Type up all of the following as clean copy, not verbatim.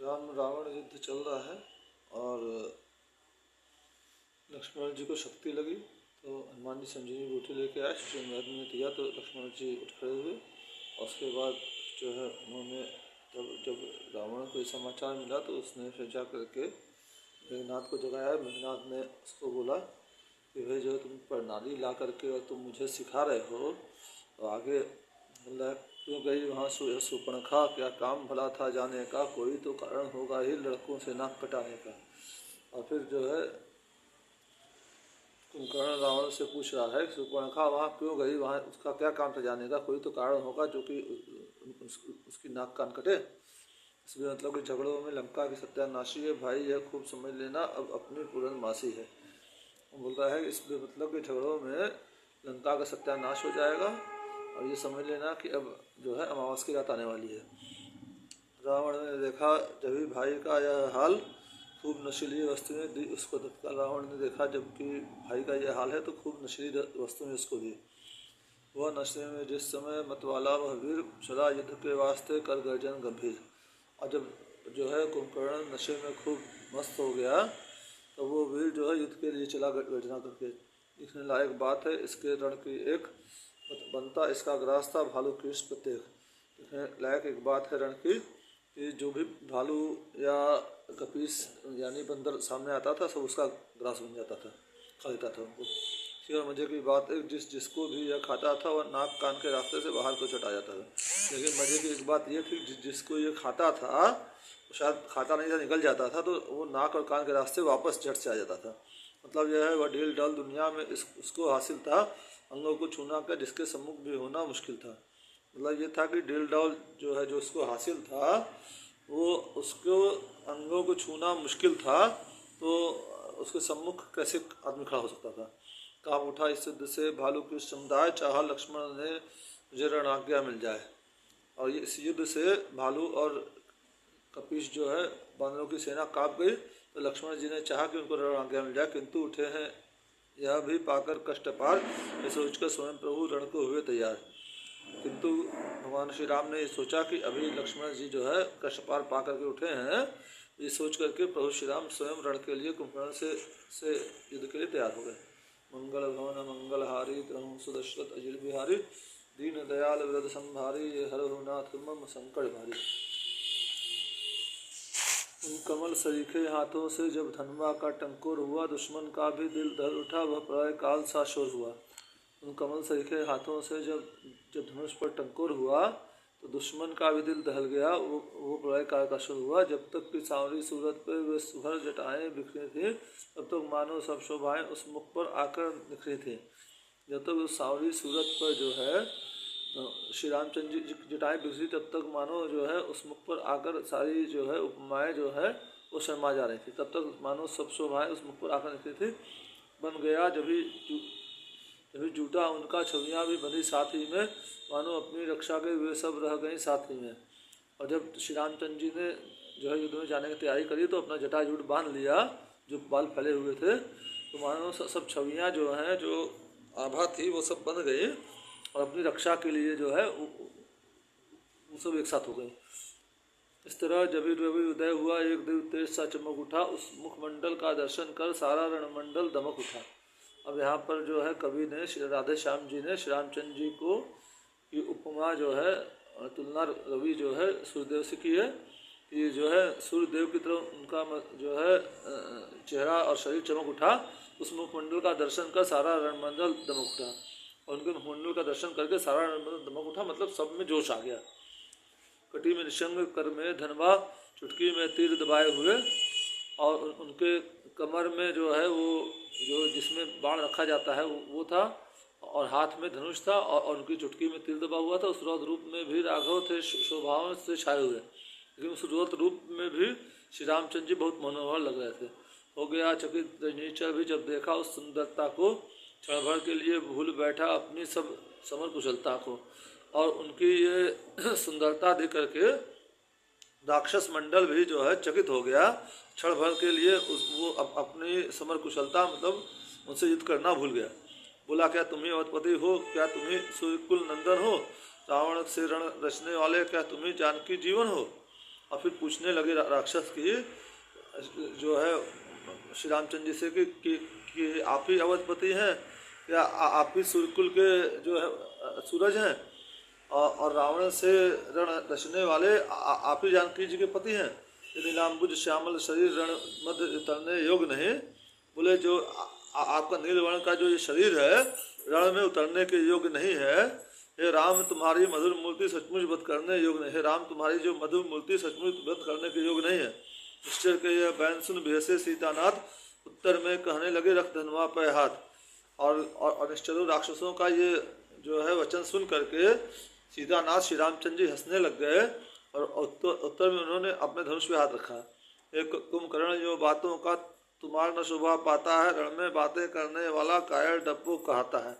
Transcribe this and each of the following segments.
राम रावण युद्ध चल रहा है और लक्ष्मण जी को शक्ति लगी तो हनुमान जी संजीवनी बूटी लेके आए। श्री महर्षि ने दिया तो लक्ष्मण जी उठ खड़े हुए और उसके बाद जो है उन्होंने जब रावण को समाचार मिला तो उसने फिर जा करके मेघनाथ को जगाया। मेघनाथ ने उसको बोला कि भाई जो तुम प्रणाली ला करके और तुम मुझे सिखा रहे हो तो आगे क्यों गई वहाँ सुपर्णखा, क्या काम भला था जाने का, कोई तो कारण होगा ही लड़कों से नाक कटाने का। और फिर जो है कुंभकर्ण रावण से पूछ रहा है सुपर्णखा वहाँ क्यों गई, वहाँ उसका क्या काम था जाने का, कोई तो कारण होगा जो कि उसकी नाक कान कटे। इसलिए मतलब कि झगड़ों में लंका की सत्यानाशी है भाई, यह खूब समझ लेना अब अपनी पूर्णमासी है। बोल रहा है इसलिए मतलब कि झगड़ों में लंका का सत्यानाश हो जाएगा और ये समझ लेना कि अब जो है अमावस की रात आने वाली है। रावण ने देखा जब भी भाई का यह हाल, खूब नशीली वस्तुएं दी उसको। तत्काल रावण ने देखा जबकि भाई का यह हाल है तो खूब नशीली वस्तुएं उसको दी। वह नशे में जिस समय मतवाला वह वीर चला युद्ध के वास्ते कर गर्जन गंभीर। और जब जो है कुंभकर्ण नशे में खूब मस्त हो गया तो वो वीर जो है युद्ध के लिए चला गर्जना करके। लिखने लायक बात है इसके रण की एक बनता इसका ग्रास था भालू कृष्ण प्रत्येक। लिखने लायक एक बात है रण की कि जो भी भालू या कपीस यानी बंदर सामने आता था सब उसका ग्रास बन जाता था, खा लेता था उनको। फिर मजे की बात है जिसको भी यह खाता था वह नाक कान के रास्ते से बाहर को चटा जाता था। लेकिन मजे की एक बात यह थी जिसको ये खाता था शायद खाता नहीं था, निकल जाता था तो वो नाक और कान के रास्ते वापस झट से आ जाता था। मतलब यह है वह ढील ढाल दुनिया में उसको हासिल था, अंगों को छूना का जिसके सम्मुख भी होना मुश्किल था। मतलब ये था कि ढील ढाल जो है जो उसको हासिल था वो उसको अंगों को छूना मुश्किल था, तो उसके सम्मुख कैसे आदमी खड़ा हो सकता था। काम उठा इस सिद्ध से भालू की समुदाय, चाहा लक्ष्मण ने मुझे रणआज्ञा मिल जाए। और ये इस युद्ध से भालू और कपीस जो है बानरों की सेना काँप गई तो लक्ष्मण जी ने चाहा कि उनको रणआज्ञा मिल जाए, किंतु उठे हैं यह भी पाकर कष्ट पार, ये सोचकर स्वयं प्रभु रण को हुए तैयार। किंतु भगवान श्री राम ने ये सोचा कि अभी लक्ष्मण जी जो है कष्ट पार पा करके उठे हैं, ये सोच करके प्रभु श्री राम स्वयं रण के लिए कुंभकर्ण से युद्ध के लिए तैयार हो गए। मंगल भवन मंगलहारी त्रहु सुदशरथ अजिल बिहारी, दीन दयाल वृद्ध संभारी, ये हरहु नाथ मम संकट भारी। उन कमल सरीखे हाथों से जब धनवा का टंकोर हुआ, दुश्मन का भी दिल धर उठा वह प्रलय काल सा शोर हुआ। उन कमल सरीखे हाथों से जब धनुष पर टंकोर हुआ तो दुश्मन का भी दिल दहल गया, वो प्रलय काल का शोर हुआ। जब तक कि सांवरी सूरत पर वे सुभर जटाएं बिखरी थीं तब तक मानो सब शोभाएं उस मुख पर आकर निखरी थीं। जब तक उस सांवरी सूरत पर जो है श्री रामचंद्र जी जटाएं बिखरी तब तक मानो जो है उस मुख पर आकर सारी जो है उपमाएँ जो है वो शर्मा जा रही थी। तब तक मानो सब शोभाएं उस मुख पर आकर निखरी थी। बन गया जब ही जूटा उनका छवियाँ भी बंधी साथ ही में, मानो अपनी रक्षा के वे सब रह गई साथ ही में। और जब श्री रामचंद्र जी ने जो है युद्ध में जाने की तैयारी करी तो अपना जटाजूट बांध लिया, जो बाल फैले हुए थे, तो मानो सब छवियाँ जो हैं जो आभा थी वो सब बन गई और अपनी रक्षा के लिए जो है वो सब एक साथ हो गई। इस तरह जब रवि उदय हुआ एक दिव्य तेज सा चमक उठा, उस मुखमंडल का दर्शन कर सारा रणमंडल दमक उठा। अब यहाँ पर जो है कवि ने राधे श्याम जी ने श्री रामचंद्र जी को की उपमा जो है तुलना रवि जो है सूर्यदेव से की है कि जो है सूर्यदेव की तरफ उनका जो है चेहरा और शरीर चमक उठा, उस मुखमंडल का दर्शन कर सारा रणमंडल दमक उठा। और उनके मुखमंडल का दर्शन करके सारा रणमंडल दमक उठा, मतलब सब में जोश आ गया। कटी में निशंग कर में धनवा, चुटकी में तीर दबाए हुए, और उनके कमर में जो है वो जो जिसमें बाण रखा जाता है वो था, और हाथ में धनुष था, और उनकी चुटकी में तीर दबा हुआ था। उस रौद्र रूप में भी राघव थे शोभाओं से छाए हुए, लेकिन उस रौद्र रूप में भी श्री रामचंद्र जी बहुत मनोहर लग रहे थे। हो गया चकित रजनीचर भी जब देखा उस सुंदरता को, क्षण भर के लिए भूल बैठा अपनी सब समर कुशलता को। और उनकी ये सुंदरता देख करके राक्षस मंडल भी जो है चकित हो गया, क्षण भर के लिए वो अपनी समर कुशलता मतलब उनसे युद्ध करना भूल गया। बोला क्या तुम ही अवधपति हो, क्या तुम ही सूर्यकुल नंदन हो, रावण से रण रचने वाले, क्या तुम ही जानकी जीवन हो। और फिर पूछने लगे राक्षस की जो है श्री रामचंद्र जी से कि आप ही अवधपति हैं या आप ही सूर्यकुल के जो है सूरज हैं और रावण से रण रचने वाले आप ही जानकी जी के पति हैं। नीलाम्बुज श्यामल शरीर रण मध्य उतरने योग नहीं। बोले जो आपका नीलवर्ण का जो ये शरीर है रण में उतरने के योग्य नहीं है। हे राम तुम्हारी मधुर मूर्ति सचमुच वध करने योग्य नहीं। हे राम तुम्हारी जो मधुर मूर्ति सचमुच वध करने के योग्य नहीं है। निश्चर के यह बैन सुन भेसे सीतानाथ उत्तर में कहने लगे रख धनवा पे हाथ। और निश्चरों राक्षसों का ये जो है वचन सुन करके सीतानाथ श्री रामचंद्र जी हंसने लग गए और उत्तर में उन्होंने अपने धनुष पे हाथ रखा। एक कुंभकर्ण जो बातों का तुम्हारा न शोभा पाता है रण में बातें करने वाला कायर डब्बू कहता है।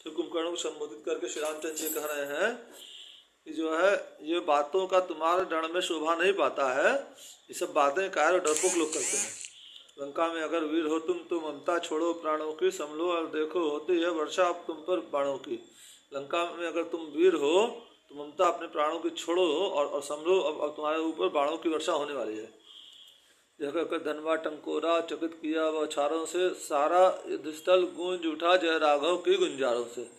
तो कुंभकर्ण को संबोधित करके श्री रामचंद्र जी कह रहे हैं कि जो है ये बातों का तुम्हारे रण में शोभा नहीं पाता है। ये सब बातें कायर और डरपोक लोग करते हैं। लंका में अगर वीर हो तुम तो ममता छोड़ो प्राणों की संभलो और देखो होती है वर्षा अब तुम पर बाणों की। लंका में अगर तुम वीर हो तो ममता अपने प्राणों की छोड़ो और संभलो अब तुम्हारे ऊपर बाणों की वर्षा होने वाली है। यह कहकर धनवा टंकोरा चकित किया बौछारों से सारा युद्धस्थल गूंज उठा जय राघव की गुंजारों से।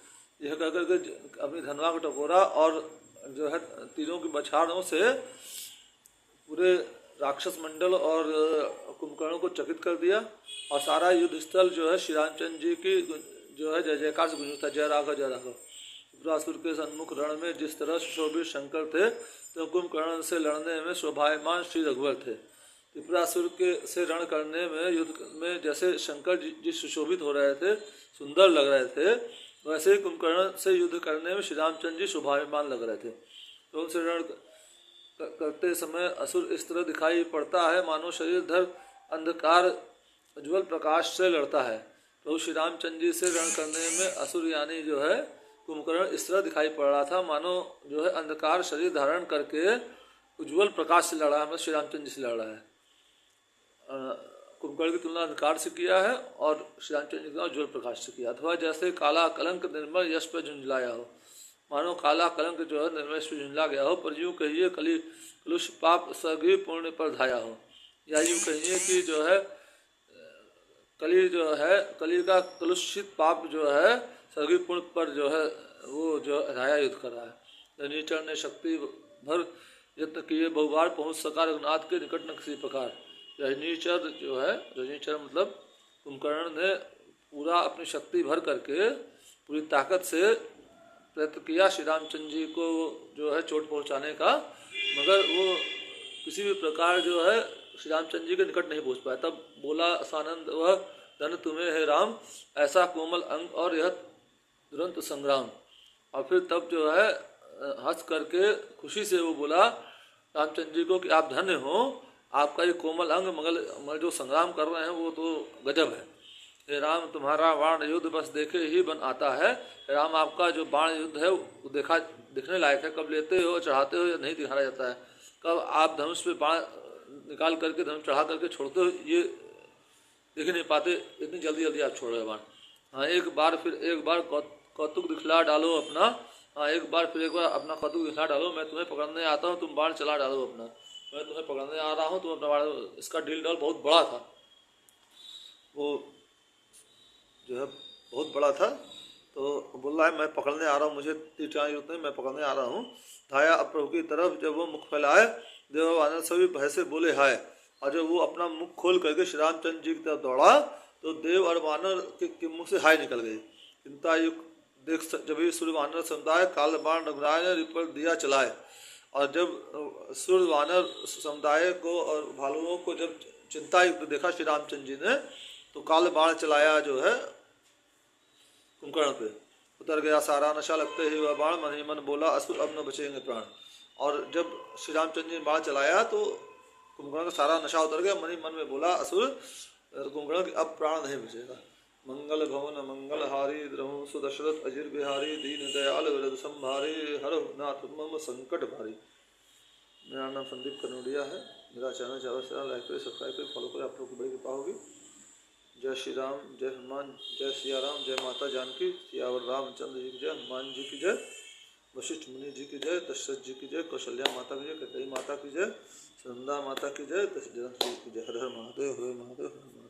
यह कहकर के अपनी धनवा को टकोरा और जो है तीरों की बौछारों से पूरे राक्षस मंडल और कुंभकर्ण को चकित कर दिया और सारा युद्ध स्थल जो है श्री रामचंद्र जी की जो है जय जयकार से गूंजता जय राघव जय राघव। त्रिपुरासुर के सन्मुख रण में जिस तरह सुशोभित शंकर थे तो कुंभकर्ण से लड़ने में शोभायमान श्री रघुवर थे। त्रिपुरासुर के से रण करने में युद्ध में जैसे शंकर जी सुशोभित हो रहे थे सुंदर लग रहे थे वैसे ही कुंभकर्ण से युद्ध करने में श्री रामचंद्र जी शोभायमान लग रहे थे। तो उनसे रण करते समय असुर इस तरह दिखाई पड़ता है मानो शरीर धर अंधकार उज्ज्वल प्रकाश से लड़ता है। प्रभु श्री रामचंद्र जी से रण करने में असुर यानी जो है कुंभकर्ण इस तरह दिखाई पड़ रहा था मानो जो है अंधकार शरीर धारण करके उज्ज्वल प्रकाश से लड़ा है। मतलब श्री रामचंद्र जी से लड़ रहा है। कुंभकर्ण की तुलना अंधकार से किया है और श्री रामचंद्र जी का उज्ज्वल प्रकाश से किया। अथवा जैसे काला कलंक निर्मल यश पर झुंझलाया हो मानो काला कलंक जो है निर्मल यश पर झुंझला गया हो। पर यूँ कहिए कलुष पाप सगी पुण्य पर धाया हो। या यूँ कहिए कि जो है कली का कलुषित पाप जो है सगी पुण्य पर जो है वो जो धाया युद्ध कर रहा है। नीचर ने शक्ति भर यत्न किए बहुबार पहुँच सका रघुनाथ के निकट न किसी प्रकार। रजनीचर जो है रजनीचर मतलब कुंभकर्ण ने पूरा अपनी शक्ति भर करके पूरी ताकत से प्रयत्न किया श्री रामचंद्र जी को जो है चोट पहुंचाने का मगर वो किसी भी प्रकार जो है श्री रामचंद्र जी के निकट नहीं पहुंच पाया। तब बोला सानंद वह धन तुम्हें है राम ऐसा कोमल अंग और यह तुरंत संग्राम। और फिर तब जो है हंस करके खुशी से वो बोला रामचंद्र जी को कि आप धन्य हो आपका ये कोमल अंग मगर जो संग्राम कर रहे हैं वो तो गजब है। हे राम तुम्हारा बाण युद्ध बस देखे ही बन आता है। हे राम आपका जो बाण युद्ध है वो दिखने लायक है। कब लेते हो चढ़ाते हो या नहीं दिखाया जाता है। कब आप धनुष पे बाण निकाल करके धनुष चढ़ा करके छोड़ते हो ये देख नहीं पाते। इतनी जल्दी जल्दी आप छोड़ रहे हो बाण। हाँ एक बार कौतुक दिखला डालो अपना। हाँ एक बार अपना कौतुक दिखला डालो। मैं तुम्हें पकड़ने आता हूँ तुम बाण चला डालो अपना। मैं तुम्हें पकड़ने आ रहा हूँ तुम अपना बाण। इसका ढील डाल बहुत बड़ा था वो जो है बहुत बड़ा था तो बोल रहा है मैं पकड़ने आ रहा हूँ मुझे तीर चलाने की जरूरत नहीं मैं पकड़ने आ रहा हूँ। धाया अब प्रभु की तरफ जब वो मुख फैलाए देव वानर सभी भय से बोले हाय। और जब वो अपना मुख खोल करके श्री रामचंद्र जी की तरफ दौड़ा तो देव और वानर के मुख से हाय निकल गई। चिंता युक्त देख जब ही सूर्य वानर समुदाय काल बाण रघुराय ने रिपल दिया चलाए। और जब सूर्य वानर समुदाय को और भालुओं को जब चिंता युक्त देखा श्री रामचंद्र जी ने तो काल बाण चलाया जो है कुंभकर्ण पे। उतर गया सारा नशा लगते ही वह बाण मन ही मन बोला असुर अब न बचेंगे प्राण। और जब श्री रामचंद्र जी ने बाण चलाया तो कुंभकर्ण का सारा नशा उतर गया। मन ही मन में बोला असुर कुंभकर्ण की अब प्राण नहीं बचेगा। मंगल भवन मंगल हारी द्रहु सुदशरथ अजिर बिहारी दीन दयाल वरद संभारी हर नाथ मम संकट भारी। मेरा नाम संदीप कनोडिया है। मेरा चैनल ज़्यादा से ज़्यादा लाइक करें सब्सक्राइब करें फॉलो करें। आप लोग की बड़ी कृपा होगी। जय श्री राम जय हनुमान जय सिया राम जय माता जानकी सियावर रामचंद्र जी की जय हनुमान जी की जय वशिष्ठ मुनि जी की जय दशरथ जी की जय कौशल्या माता की जय कैकेयी माता की जय चंदा माता की जय, जनक की जय। हर हर महादेव, हर हर महादेव, हर हर महादेव।